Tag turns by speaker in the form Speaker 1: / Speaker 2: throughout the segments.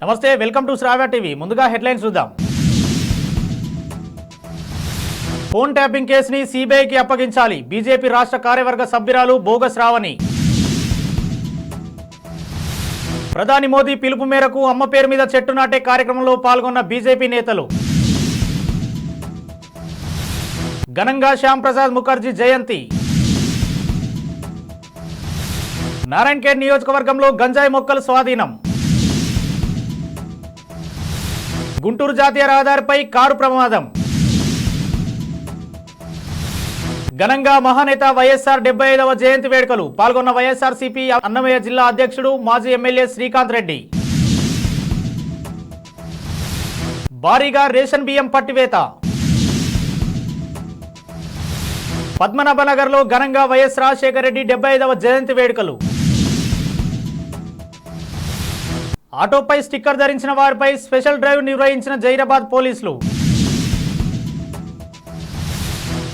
Speaker 1: నమస్తే, welcome to Sravya TV. ముందుగా headlines చూద్దాం. ఫోన్ ట్యాపింగ్ కేసుని సిబిఐకి అప్పగించాలి. బీజేపీ రాష్ట్ర కార్యవర్గ సభ్యురాలు బోగస్ రావణి. ప్రధాని మోదీ పిలుపు మేరకు అమ్మ పేరు మీద చెట్టు నాటే కార్యక్రమంలో పాల్గొన్న బీజేపీ నేతలు. ఘనంగా శ్యామ్ ప్రసాద్ ముఖర్జీ జయంతి. నారాయణఖేడ్ నియోజకవర్గంలో గంజాయి మొక్కలు స్వాధీనం. గుంటూరు జాతీయ రహదారిపై కారు ప్రమాదం. ఘనంగా మహానేత వైఎస్ఆర్ 75వ జయంతి వేడుకలు. పాల్గొన్న వైఎస్ఆర్సీపీ అన్నమయ్య జిల్లా అధ్యక్షుడు మాజీ ఎమ్మెల్యే శ్రీకాంత్ రెడ్డి. భారీగా రేషన్ బియ్యం పట్టివేత. పద్మనాభనగర్లో ఘనంగా వైఎస్ రాజశేఖర రెడ్డి 75వ జయంతి వేడుకలు. ఆటోపై స్టిక్కర్ ధరించిన వారిపై స్పెషల్ డ్రైవ్ నిర్వహించిన జైరాబాద్ పోలీసులు.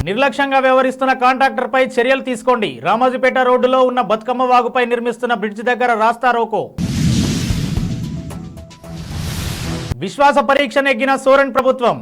Speaker 1: నిర్లక్ష్యంగా వ్యవహరిస్తున్న కాంట్రాక్టర్పై చర్యలు తీసుకోండి. రామోజీపేట రోడ్డులో ఉన్న బతుకమ్మ వాగుపై నిర్మిస్తున్న బ్రిడ్జ్ దగ్గర రాస్తా రోకో. విశ్వాస పరీక్ష నెగ్గిన సోరెన్ ప్రభుత్వం.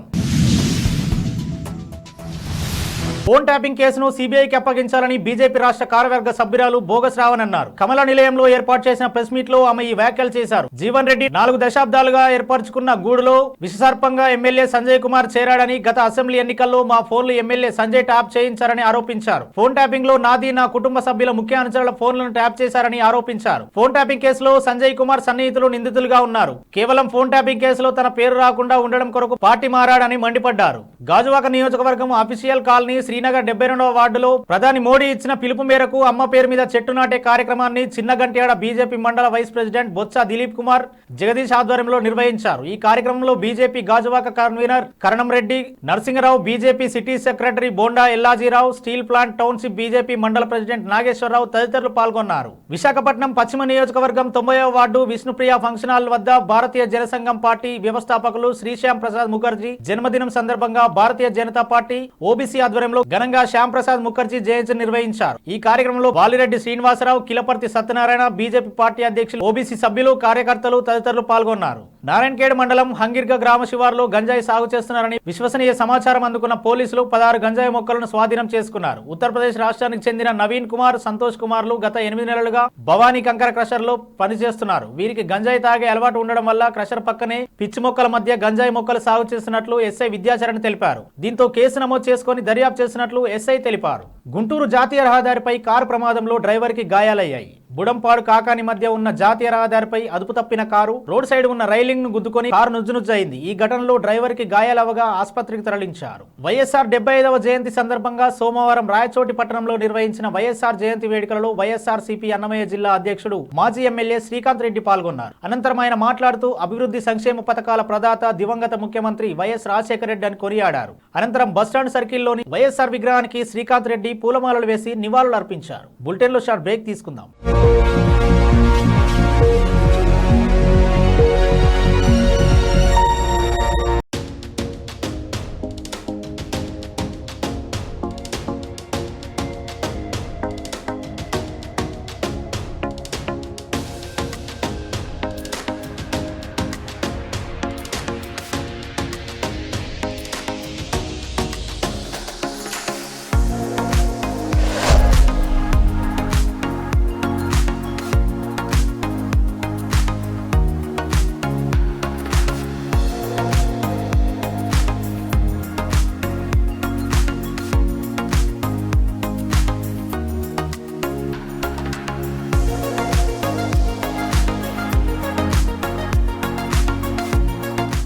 Speaker 1: ఫోన్ ట్యాపింగ్ కేసును సిబిఐకి అప్పగించాలని బీజేపీ రాష్ట్ర కార్యవర్గ సభ్యురాలు బోగస్ రావణ్ అన్నారు. కమల నిలయంలో ఏర్పాటు చేసిన ప్రెస్ మీట్ లో ఆమె ఈ వ్యాఖ్యలు చేశారు. జీవన్ రెడ్డి 4 దశాబ్దాలుగా ఏర్పరచుకున్న గూడులో విషసర్పంగా ఎమ్మెల్యే సంజయ్ కుమార్ చేరాడని, గత అసెంబ్లీ ఎన్నికల్లో మా ఫోన్లు ఎమ్మెల్యే సంజయ్ ట్యాప్ చేయించారని ఆరోపించారు. ఫోన్ ట్యాపింగ్ లో నాది, నా కుటుంబ సభ్యుల ముఖ్య అనుచరుల ఫోన్లను ట్యాప్ చేశారని ఆరోపించారు. ఫోన్ ట్యాపింగ్ కేసులో సంజయ్ కుమార్ సన్నిహితులు నిందితులుగా ఉన్నారు. కేవలం ఫోన్ ట్యాపింగ్ కేసులో తన పేరు రాకుండా ఉండడం కొరకు పార్టీ మారాడని మండిపడ్డారు. గాజువాక నియోజకవర్గం అఫీషియల్ కాలనీ శ్రీనగర్ 72వ వార్డులో ప్రధాని మోడీ ఇచ్చిన పిలుపు మేరకు అమ్మ పేరు మీద చెట్టు నాటే కార్యక్రమాన్ని Chinnagantyada BJP mandal vice president Botsa Dileep Kumar Jagadish ఆధ్వర్యంలో నిర్వహించారు. ఈ కార్యక్రమంలో BJP Gajuwaka convener Karanam Reddy, Narasingarao, BJP city secretary Bonda Yellajirao, steel plant township BJP mandal president Nageswararao తదితరులు పాల్గొన్నారు. విశాఖపట్నం పశ్చిమ నియోజకవర్గం 90వ వార్డు విష్ణుప్రియ ఫంక్షన్ హాల్ వద్ద భారతీయ జనసంఘం పార్టీ వ్యవస్థాపకులు శ్రీశ్యామ్ ప్రసాద్ ముఖర్జీ జన్మదినం సందర్భంగా భారతీయ జనతా పార్టీ ఓబీసీ ఆధ్వర్యంలో ఘనంగా శ్యామ్ ప్రసాద్ ముఖర్జీ జయంతి నిర్వహించారు. ఈ కార్యక్రమంలో బాలిరెడ్డి శ్రీనివాసరావు, కిలపర్తి సత్యనారాయణ, బీజేపీ పార్టీ అధ్యక్షులు, ఓబీసీ సభ్యులు, కార్యకర్తలు తదితరులు పాల్గొన్నారు. నారాయణఖేడ్ మండలం హంగిర్గ గ్రామ శివారులో గంజాయి సాగు చేస్తున్నారని విశ్వసనీయ సమాచారం అందుకున్న పోలీసులు 16 గంజాయి మొక్కలను స్వాధీనం చేసుకున్నారు. ఉత్తరప్రదేశ్ రాష్ట్రానికి చెందిన నవీన్ కుమార్, సంతోష్ కుమార్లు గత 8 నెలలుగా భవానీ కంకర క్రషర్ లో పనిచేస్తున్నారు. వీరికి గంజాయి తాగే అలవాటు ఉండడం వల్ల క్రషర్ పక్కనే పిచ్చి మొక్కల మధ్య గంజాయి మొక్కలు సాగు చేస్తున్నట్లు ఎస్ఐ విద్యాచరణ్ తెలిపారు. దీంతో కేసు నమోదు చేసుకుని దర్యాప్తు చేస్తున్నట్లు ఎస్ఐ తెలిపారు. గుంటూరు జాతీయ రహదారిపై కారు ప్రమాదంలో డ్రైవర్ కి గాయాలయ్యాయి. బుడంపాడు కాకాని మధ్య ఉన్న జాతీయ రహదారిపై అదుపు తప్పిన కారు రోడ్ సైడ్ ఉన్న రైలింగ్ ను గుద్దుకొని కారు నుజ్జునుజ్జయింది. ఈ ఘటనలో డ్రైవర్ కి గాయాలవగా ఆసుపత్రికి తరలించారు. వైఎస్ఆర్ 75వ జయంతి సందర్భంగా సోమవారం రాయచోటి పట్టణంలో నిర్వహించిన వైఎస్ఆర్ జయంతి వేడుకలలో వైఎస్ఆర్సీపీ అన్నమయ్య జిల్లా అధ్యక్షుడు మాజీ ఎమ్మెల్యే శ్రీకాంత్ రెడ్డి పాల్గొన్నారు. అనంతరం ఆయన మాట్లాడుతూ అభివృద్ధి సంక్షేమ పథకాల ప్రదాత దివంగత ముఖ్యమంత్రి వైఎస్ రాజశేఖర రెడ్డి అని కొనియాడారు. అనంతరం బస్టాండ్ సర్కిల్లోని వైఎస్ఆర్ విగ్రహానికి శ్రీకాంత్ రెడ్డి పూలమాలలు వేసి నివాళులు అర్పించారు. బులెటిన్ లో షార్ట్ బ్రేక్ తీసుకుందాం.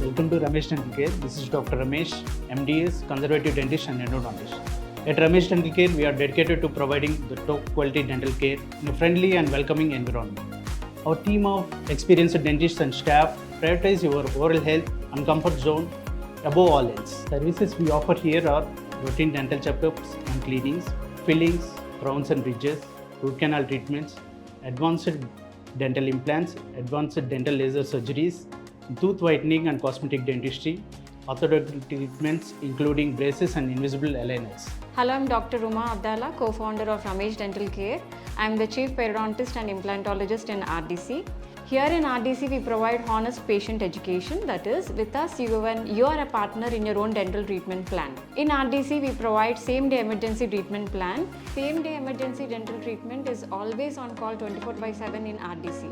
Speaker 2: Welcome to Ramesh Dental Care. This is Dr. Ramesh, MDS, Conservative Dentist and Endodontist. At Ramesh Dental Care, we are dedicated to providing the top quality dental care in a friendly and welcoming environment. Our team of experienced dentists and staff prioritize your oral health and comfort zone above all else. Services we offer here are routine dental checkups and cleanings, fillings, crowns and bridges, root canal treatments, advanced dental implants, advanced dental laser surgeries, tooth whitening and cosmetic dentistry, orthodontic treatments including braces and invisible aligners.
Speaker 3: Hello, I'm Dr. Uma Abdallah, co-founder of Ramesh Dental Care. I'm the chief periodontist and implantologist in RDC. Here in RDC, we provide honest patient education. That is, with us, you are a partner in your own dental treatment plan. In RDC, we provide same-day emergency treatment plan. Same-day emergency dental treatment is always on call 24/7 in RDC.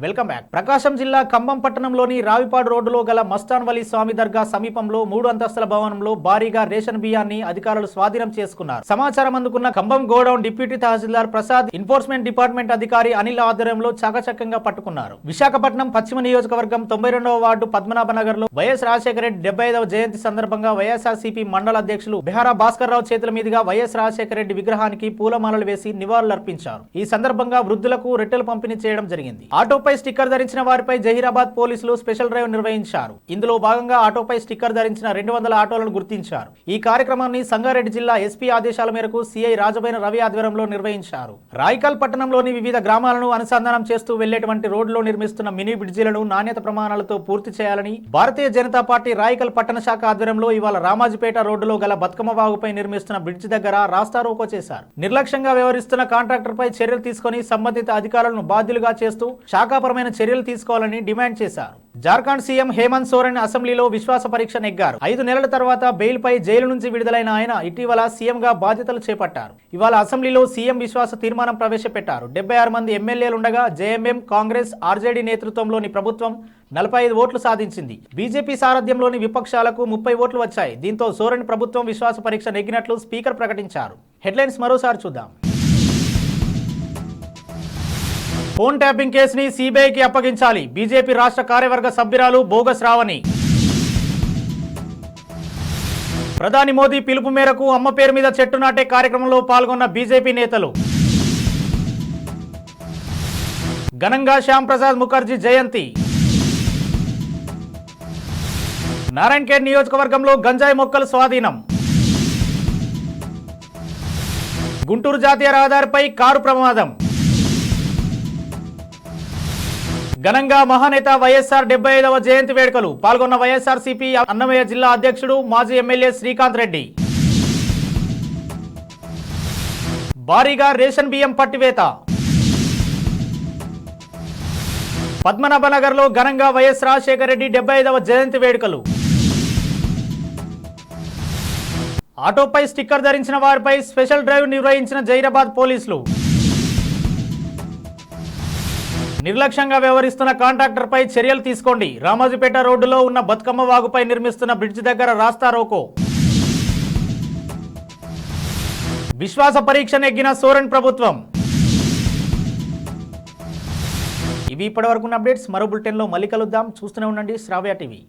Speaker 1: Welcome back. Prakasam జిల్లా ఖమ్మం పట్టణంలోని రావిపాడు రోడ్డులో గల మస్తాన్ వలి స్వామి దర్గా సమీపంలో 3 అంతస్తుల భవనంలో భారీగా ration బియ్యాన్ని అధికారులు స్వాధీనం చేసుకున్నారు. సమాచారం అందుకున్న ఖమ్మం గోడౌన్ డిప్యూటీ తహసీల్దార్ ప్రసాద్, ఎన్ఫోర్స్మెంట్ డిపార్ట్మెంట్ అధికారి అనిల్ ఆధ్వర్యంలో చాకచక్యంగా పట్టుకున్నారు. విశాఖపట్నం పశ్చిమ నియోజకవర్గం 92వ వార్డు పద్మనాభనగర్ లో వైఎస్ రాజశేఖర రెడ్డి 75వ జయంతి సందర్భంగా వైఎస్ఆర్సీపీ మండల అధ్యక్షులు బెహారా భాస్కర్ రావు చేతుల మీదుగా వైఎస్ రాజశేఖర రెడ్డి విగ్రహానికి పూలమాలలు వేసి నివాళులర్పించారు. ఈ సందర్భంగా వృద్ధులకు రొట్టెలు పంపిణీ చేయడం జరిగింది. ఆటోపై స్టిక్కర్ ధరించిన వారిపై జహీరాబాద్ పోలీసులు స్పెషల్ డ్రైవ్ నిర్వహించారు. ఇందులో భాగంగా ఆటోపై స్టిక్కర్ ధరించిన 200 ఆటోలను గుర్తించారు. ఈ కార్యక్రమాన్ని సంగారెడ్డి జిల్లా ఎస్పీ ఆదేశాల మేరకు సిఐ రాజబైన రవి ఆధ్వర్యంలో నిర్వహించారు. రాయికల్ పట్టణంలోని వివిధ గ్రామాలను అనుసంధానం చేస్తూ వెళ్లేటువంటి రోడ్డులో నిర్మిస్తున్న మినీ బ్రిడ్జిలను నాణ్యత ప్రమాణాలతో పూర్తి చేయాలని భారతీయ జనతా పార్టీ రాయికల్ పట్టణ శాఖ ఆధ్వర్యంలో ఇవాళ రామాజీపేట రోడ్డులో గల బతుకమ్మ వాగుపై నిర్మిస్తున్న బ్రిడ్జి దగ్గర రాస్తారోకో చేశారు. నిర్లక్ష్యంగా వ్యవహరిస్తున్న కాంట్రాక్టర్ పై చర్యలు తీసుకుని సంబంధిత అధికారులను బాధ్యులుగా చేస్తూ శాఖాపరమైన చర్యలు తీసుకోవాలని డిమాండ్ చేశారు. జార్ఖండ్ సీఎం హేమంత్ సోరెన్ అసెంబ్లీలో విశ్వాస పరీక్ష నెగ్గారు. 5 నెలల తర్వాత బెయిల్ పై జైలు నుంచి విడుదలైన ఆయన ఇటీవల సీఎం గా బాధ్యతలు చేపట్టారు. ఇవాళ అసెంబ్లీలో సీఎం విశ్వాస తీర్మానం ప్రవేశపెట్టారు. 76 మంది ఎమ్మెల్యేలుండగా జేఎంఎం, కాంగ్రెస్, ఆర్జేడీ నేతృత్వంలోని ప్రభుత్వం 45 ఓట్లు సాధించింది. బీజేపీ సారథ్యంలోని విపక్షాలకు 30 ఓట్లు వచ్చాయి. దీంతో సోరెన్ ప్రభుత్వం విశ్వాస పరీక్ష నెగ్గినట్లు స్పీకర్ ప్రకటించారు. హెడ్లైన్స్ మరోసారి చూద్దాం. ఫోన్ ట్యాపింగ్ కేసుని సిబిఐకి అప్పగించాలి. బీజేపీ రాష్ట్ర కార్యవర్గ సభ్యురాలు బోగస్ రావణి. ప్రధాని మోదీ పిలుపు మేరకు అమ్మ పేరు మీద చెట్టు నాటే కార్యక్రమంలో పాల్గొన్న బీజేపీ నేతలు. ఘనంగా శ్యామ్ ప్రసాద్ ముఖర్జీ జయంతి. నారాయణఖేడ్ నియోజకవర్గంలో గంజాయి మొక్కలు స్వాధీనం. గుంటూరు జాతీయ రహదారిపై కారు ప్రమాదం. ఘనంగా మహానేత వైఎస్ఆర్ 75వ జయంతి వేడుకలు. పాల్గొన్న వైఎస్ఆర్సీపీ అన్నమయ్య జిల్లా అధ్యక్షుడు మాజీ ఎమ్మెల్యే శ్రీకాంత్ రెడ్డి. భారీగా రేషన్ బియ్యం పట్టివేత. పద్మనాభనగర్లో ఘనంగా వైఎస్ రాజశేఖర రెడ్డి 75వ జయంతి వేడుకలు. ఆటోపై స్టిక్కర్ ధరించిన వారిపై స్పెషల్ డ్రైవ్ నిర్వహించిన జహీరాబాద్ పోలీసులు. నిర్లక్ష్యంగా వ్యవహరిస్తున్న కాంట్రాక్టర్ పై చర్యలు తీసుకోండి. రామాజీపేట రోడ్డులో ఉన్న బతుకమ్మ వాగుపై నిర్మిస్తున్న బ్రిడ్జి దగ్గర రాస్తారోకో. విశ్వాస పరీక్ష నెగ్గిన సోరెన్ ప్రభుత్వం. ఇవి ఇప్పటివరకు అప్డేట్స్. మరో బులెటిన్లో మళ్ళీ కలుద్దాం. చూస్తూనే ఉండండి శ్రావ్య టీవీ.